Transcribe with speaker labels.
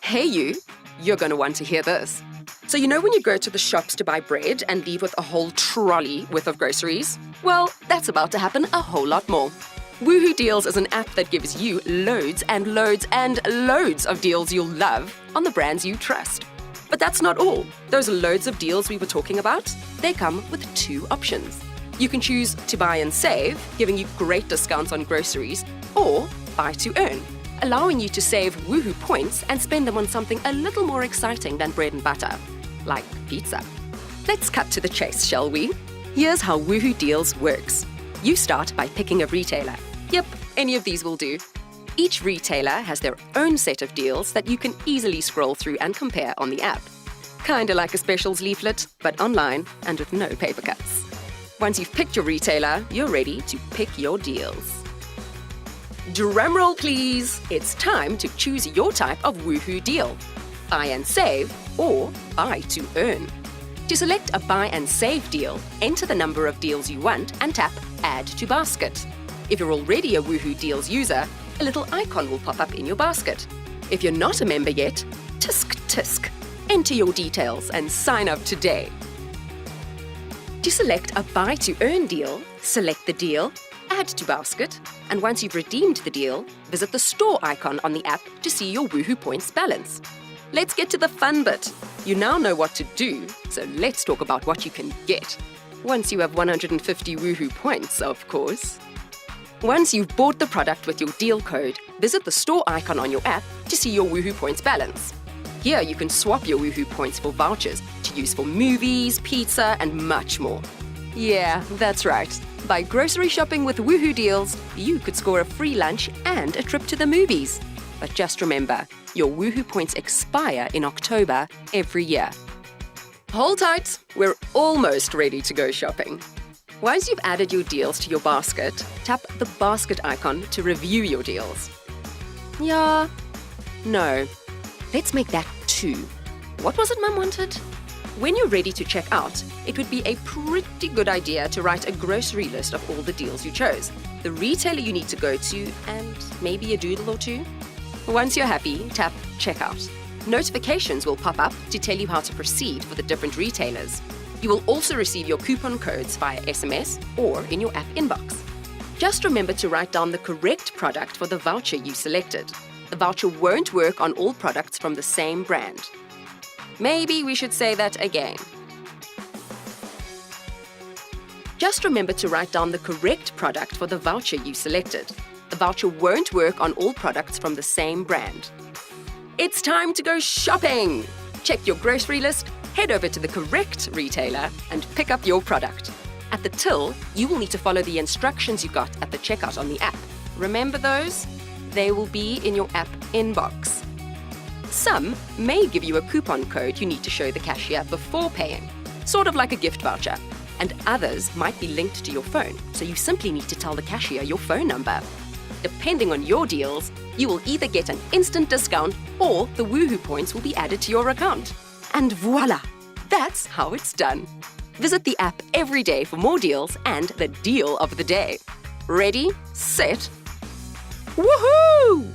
Speaker 1: Hey you're going to want to hear this. So you know when you go to the shops to buy bread and leave with a whole trolley worth of groceries? Well, that's about to happen a whole lot more. Wuhu Deals is an app that gives you loads and loads and loads of deals you'll love on the brands you trust. But that's not all. Those loads of deals we were talking about, they come with 2 options. You can choose to buy and save, giving you great discounts on groceries, or buy to earn, allowing you to save Wuhu points and spend them on something a little more exciting than bread and butter, like pizza. Let's cut to the chase, shall we? Here's how Wuhu Deals works. You start by picking a retailer. Yep, any of these will do. Each retailer has their own set of deals that you can easily scroll through and compare on the app. Kinda like a specials leaflet, but online and with no paper cuts. Once you've picked your retailer, you're ready to pick your deals. Drumroll please! It's time to choose your type of Wuhu deal. Buy and save or buy to earn. To select a buy and save deal, enter the number of deals you want and tap Add to Basket. If you're already a Wuhu Deals user, a little icon will pop up in your basket. If you're not a member yet, tisk. Enter your details and sign up today. To select a buy to earn deal, select the deal, add to basket, and once you've redeemed the deal, visit the store icon on the app to see your Wuhu points balance. Let's get to the fun bit. You now know what to do, so let's talk about what you can get. Once you have 150 Wuhu points, of course. Once you've bought the product with your deal code, visit the store icon on your app to see your Wuhu points balance. Here you can swap your Wuhu points for vouchers to use for movies, pizza, and much more. Yeah, that's right. By grocery shopping with Wuhu Deals, you could score a free lunch and a trip to the movies. But just remember, your Wuhu points expire in October every year. Hold tight, we're almost ready to go shopping. Once you've added your deals to your basket, tap the basket icon to review your deals. Yeah, no. Let's make that 2. What was it Mum wanted? When you're ready to check out, it would be a pretty good idea to write a grocery list of all the deals you chose, the retailer you need to go to, and maybe a doodle or 2. Once you're happy, tap Checkout. Notifications will pop up to tell you how to proceed for the different retailers. You will also receive your coupon codes via SMS or in your app inbox. Just remember to write down the correct product for the voucher you selected. The voucher won't work on all products from the same brand. Maybe we should say that again. Just remember to write down the correct product for the voucher you selected. The voucher won't work on all products from the same brand. It's time to go shopping! Check your grocery list, head over to the correct retailer, and pick up your product. At the till, you will need to follow the instructions you got at the checkout on the app. Remember those? They will be in your app inbox. Some may give you a coupon code you need to show the cashier before paying, sort of like a gift voucher. And others might be linked to your phone, so you simply need to tell the cashier your phone number. Depending on your deals, you will either get an instant discount or the Wuhu points will be added to your account. And voila! That's how it's done. Visit the app every day for more deals and the deal of the day. Ready, set, woohoo!